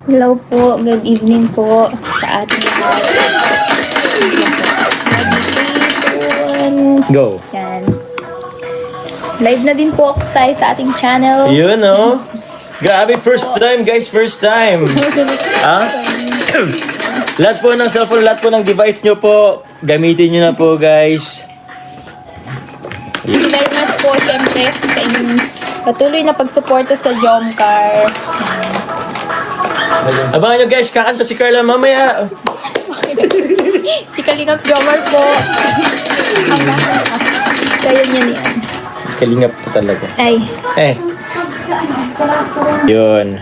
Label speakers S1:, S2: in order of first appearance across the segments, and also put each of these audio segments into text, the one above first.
S1: Hello po, good evening po sa ating lahat.
S2: Go.
S1: Yan. Live na din po tayo sa ating channel.
S2: Yun, oh. Grabe, first time, guys. First time. Ha? Lahat po ng cellphone, lahat po ng device nyo po, gamitin nyo na po, guys.
S1: Thank you very much po, syempre, sa inyong patuloy na pagsuporta sa Jomcar.
S2: Abangan nyo, guys. Kakanta si Carla mamaya.
S1: Si Kalingap Jomar po. Kayo niya niyan.
S2: Kalingap po talaga.
S1: Ay.
S2: Yun.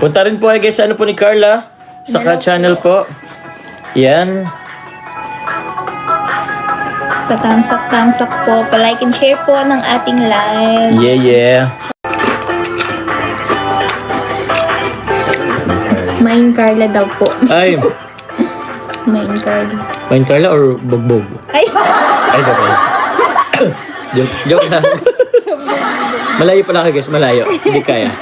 S2: Punta rin po kayo, guys, sa ano po ni Carla. Sa channel po. Yan.
S1: Thumbs up po. Pa-like and share po ng ating live.
S2: Yeah.
S1: Main Carla daw po.
S2: Ay,
S1: Main Carla.
S2: main Carla or bogbog?
S1: Ay!
S2: Ay, okay. joke lang. Malayo pala kayo, guys. Malayo. Hindi kaya.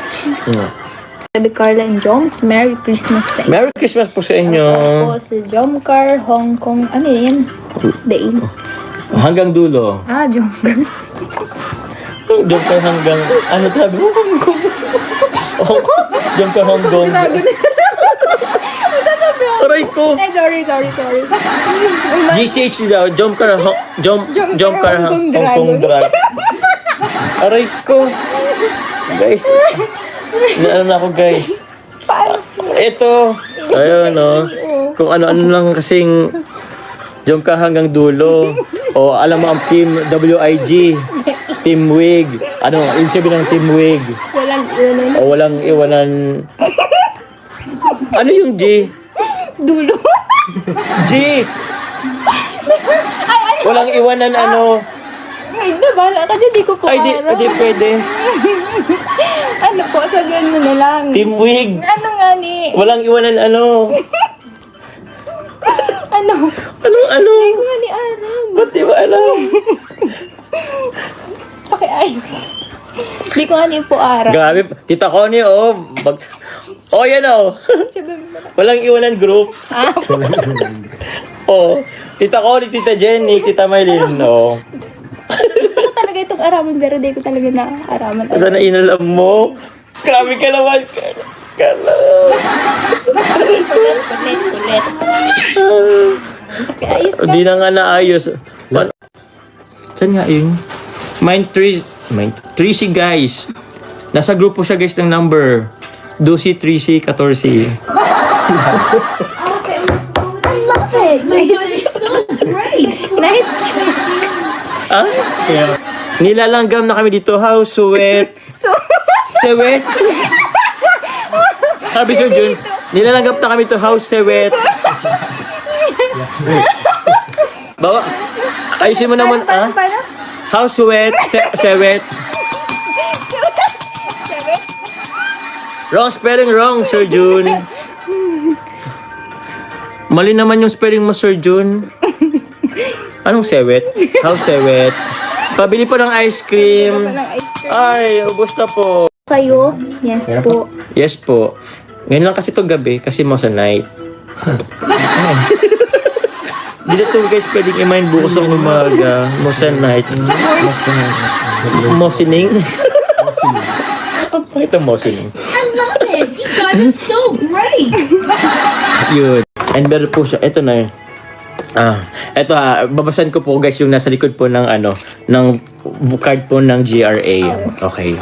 S1: Sabi Carla and Joms, Merry Christmas sa inyo.
S2: Merry Christmas po sa inyo.
S1: Po sa Jomcar, Hong Kong. Ano yan? Dain.
S2: Hanggang dulo.
S1: Jomcar.
S2: Jump ka hanggang... Ano sabi mo? Hong Kong. Jump ka Hong Kong. Aray ko.
S1: Ay, sorry.
S2: GCH daw. Jump ka Hong Kong Dragon. Aray ko. Guys. Ano na ako, guys. Ito. Ayun, no. Kung ano-ano lang kasing jump ka hanggang dulo. O alam mo ang team WIG. Team Wig. Ano, yung sabi ng Team Wig.
S1: Walang iwanan.
S2: O walang iwanan. Ano yung G?
S1: Dulo.
S2: G! Walang iwanan ano.
S1: Ay, bahala ka dyan. Di ko po
S2: Ay, di pwede.
S1: Ano po, sabihin mo na lang.
S2: Team Wig.
S1: Ano nga ni?
S2: Walang iwanan ano.
S1: Ano?
S2: Ano?
S1: Hindi ko nga ni alam.
S2: Ba't di ba alam?
S1: Paki-ayos. Hindi ko nga ni po aram.
S2: Grabe. Tita Connie, oh. Yan, oh. Walang iwanan group. Oh. Tita Connie, Tita Jenny, Tita Maylin, oh.
S1: Gusto ko talaga itong araman, pero di ko talaga na-araman.
S2: Sana inalam mo. Grabe ka naman.
S1: Kulit. Paki-ayos ka.
S2: Hindi na nga naayos. Saan nga yun? Mind 3C, guys. Nasa grupo siya, guys, ng number. 12, 3C, 14.
S1: I love it. Nice. Great. Nice job.
S2: Ah? Yeah. Nilalanggam na kami dito. How sweet. Sewet? Sabi Sir Jun, nilalanggam na kami to. How sewet. Bawa, ayusin mo naman, ah?
S1: Paano?
S2: How sweet. Sewet. Wrong spelling, wrong, Sir Jun. Mali naman yung spelling mo, Sir Jun. Anong sewet? How sewet? Pabili po ng ice cream. Ay, ubos na po.
S1: Kayo? Yes po.
S2: Yes po. Ngayon lang kasi to gabi, kasi Mosa Night. Hindi na to, guys, pwedeng i-mind bukas ang umaga. Mosa Night. Mosining? Ang pakit ang Mosining.
S1: I love it. You guys are so great.
S2: Yun. And meron po siya. Ito na yun. Ito babasahin ko po, guys, yung nasa likod po ng ng card po ng GRA. Okay.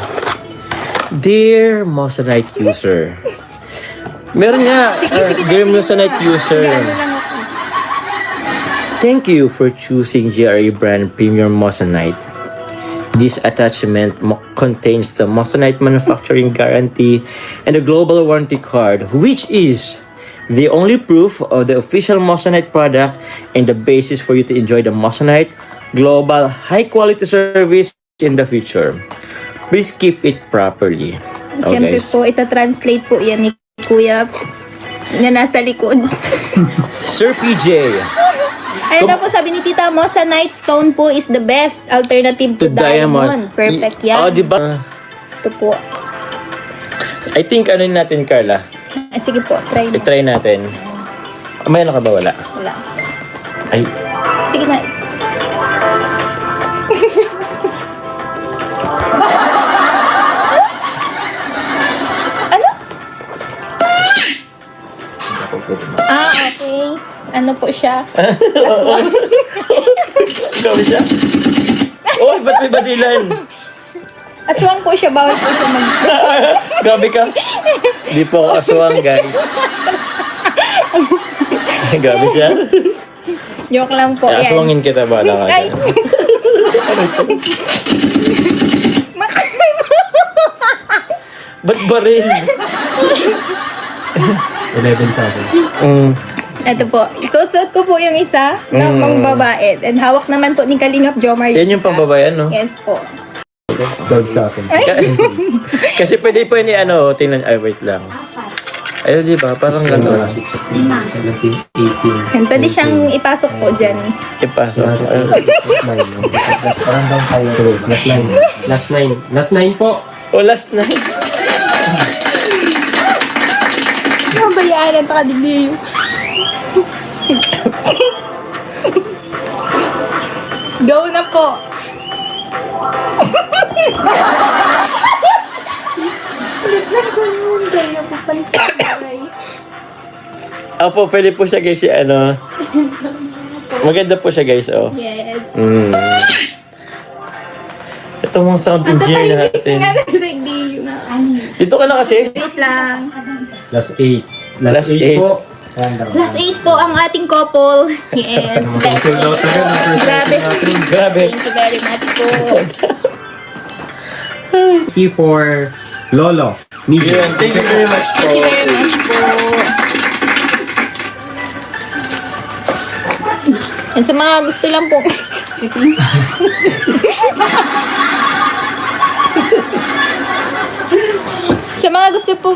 S2: Dear Mosanite user. Meron nga, Dear Mosanite user. Thank you for choosing GRA brand Premium Mosanite. This attachment contains the Mosanite manufacturing guarantee and a global warranty card, which is the only proof of the official Mosanite product and the basis for you to enjoy the Mosanite global high-quality service in the future. Please keep it properly.
S1: Siyempre po, ita-translate po yan ni Kuya na nasa likod.
S2: Sir PJ.
S1: Ano daw po sabi ni Tita mo, sa Night Stone po is the best alternative to diamond. Perfect yan.
S2: Diba?
S1: Ito po.
S2: I think ano natin, Carla?
S1: Sige po, try na.
S2: I-try natin. May ano ka ba? Wala.
S1: Wala.
S2: Ay,
S1: Sige na. Ano? Okay. Ano po siya? Aswang.
S2: grabe siya. Oh, ba't may badilan?
S1: Aswang po siya. Bawal po siya mag...
S2: Grabe ka. Di po ako aswang, guys. Grabe siya.
S1: Joke lang po.
S2: Eh,
S1: Yan.
S2: aswangin kita ba lang?
S1: Ay.
S2: Ba't baril?
S3: 11 sa akin.
S1: Ito po. Suot-suot ko po yung isa na pang babae. And hawak naman po ni Kalingap Jomar
S2: Yan yung
S1: isa.
S2: pambabayan, no?
S1: Yes po.
S3: 12 sa akin.
S2: Kasi pwede po ni ano, tingnan, ay wait lang. Ayun, di ba? Parang gano'n.
S3: 16, 17, 18.
S1: And pwede siyang ipasok po dyan.
S2: Ipasok.
S3: Last 9. Last parang down tayo. Last 9. Last 9. Last 9 po.
S2: Oh, last night.
S1: Mabayaan ang takadigdiyo. Go na po.
S2: Opo, pwede po siya guys, ano. Maganda po siya guys, oh.
S1: Yes.
S2: Ito mga sound engineer natin. Dito ka na kasi.
S1: Wait lang.
S3: Last 8. Last
S2: Last
S3: 8
S2: 8.
S3: po. Random.
S1: Last 8 po ang ating couple. Yes.
S3: Sold out agad ang first
S1: Grabe.
S3: item natin.
S2: Grabe.
S1: Thank you very much po.
S3: Key for Lolo. Medium.
S2: Yun, thank you very much po.
S1: Thank you very much po. Yan, sa mga gusto lang po. Sa mga gusto po.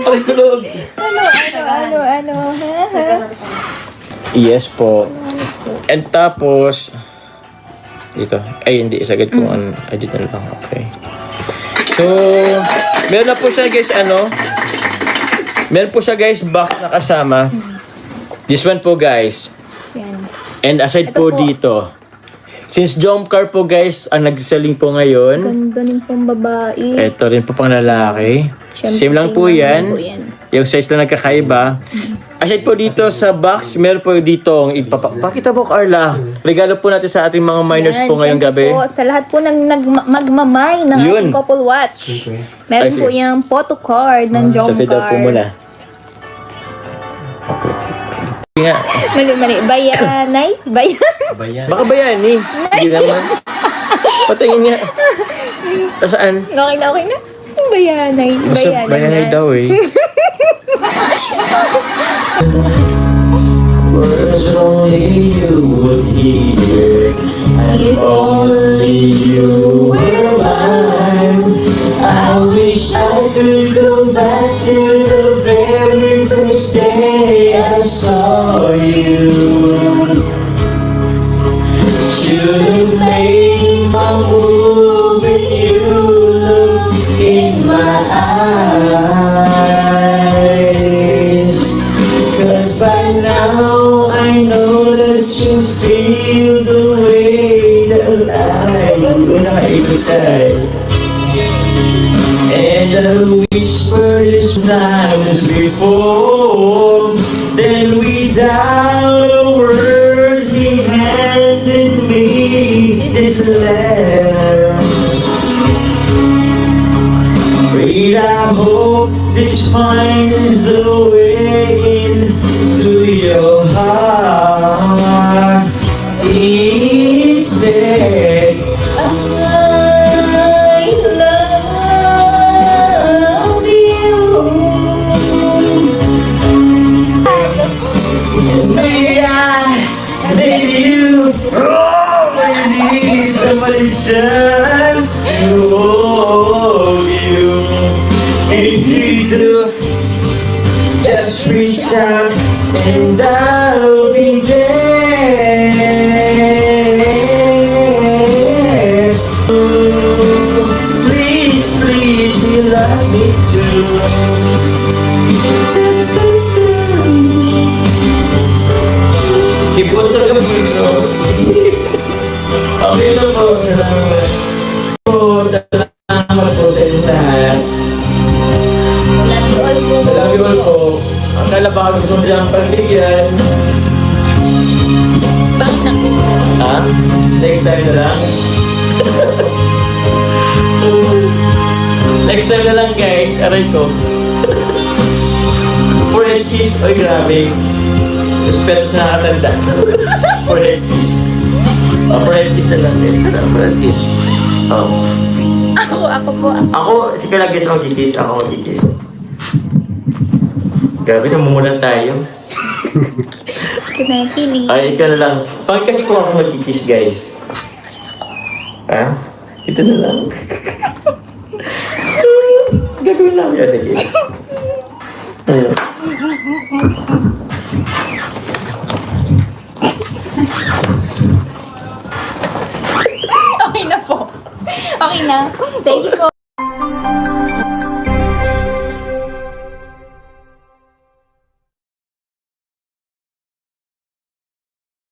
S2: Ay, tulog.
S1: Ano.
S2: Yes po. And tapos, dito. Ay, hindi. Isagad ko ano. Ay, dito na lang. Okay. So, meron na po siya guys, ano. Meron po siya guys, box na kasama. This one po guys.
S1: Yan.
S2: And aside
S1: Ito
S2: po
S1: po.
S2: dito. Since Jomcar po guys, ang nagselling po ngayon.
S1: Ganda ng pambabae.
S2: Ito rin po pang lalaki.
S1: Siyempre,
S2: Same lang po yan.
S1: po yan.
S2: Yung size lang nagkakaiba. Aside po dito sa box, meron po dito pakita po Carla. Regalo po natin sa ating mga minors
S1: Yan,
S2: po ngayong
S1: syempre
S2: gabi.
S1: Po, sa lahat po ng magmamay ng
S2: Yun.
S1: ating couple watch.
S3: Okay.
S1: Meron
S2: Okay.
S1: po yung photo card ng
S2: Sa feed
S1: Jomcar.
S2: po muna. Nga.
S1: Mali. Bayanay?
S3: Bayan.
S2: Baka ba yan eh? Hindi naman. Patingin nga. Saan?
S1: Okay na. Bayanay.
S2: Basta bayanay
S1: na.
S2: daw eh. Words only you would hear.
S1: If only you
S2: were mine. I wish I could go back to the very first day I saw you. Should've made my move when you look in my eyes. 'Cause by now I know that you feel the way that I do. And I whisper this times before. Then without a word he handed me this letter. Wait, I hope this finds a way into your heart. It said, I love you. Maybe you, oh, I need somebody just to hold you. If you do, just reach out and I'll be there. Ipon talaga mag-gusto. Okay na po, salamat. Salamat po sa inyo lahat.
S1: Love you all po.
S2: Salamat you all po. Akala baka gusto mo silang pagbigyan.
S1: Bakit ako?
S2: Ha? Next time na lang? Next time na lang guys, aray ko. For head kiss, oy grabe. Respeto sa nakatanda. For head kiss. For head kiss na lang din. For head kiss.
S1: Ako po.
S2: Ako, sige lang guys, magkikis. Ako magkikis. Grabe, namumulan tayo.
S1: Kinakilig.
S2: Ay, ikaw na lang. Bakit kasi kung ako magkikis, guys? Ha? Ito na lang. Gagawin lang yun. Sige. Ayun.
S1: Okay na po. Okay na. Thank you po.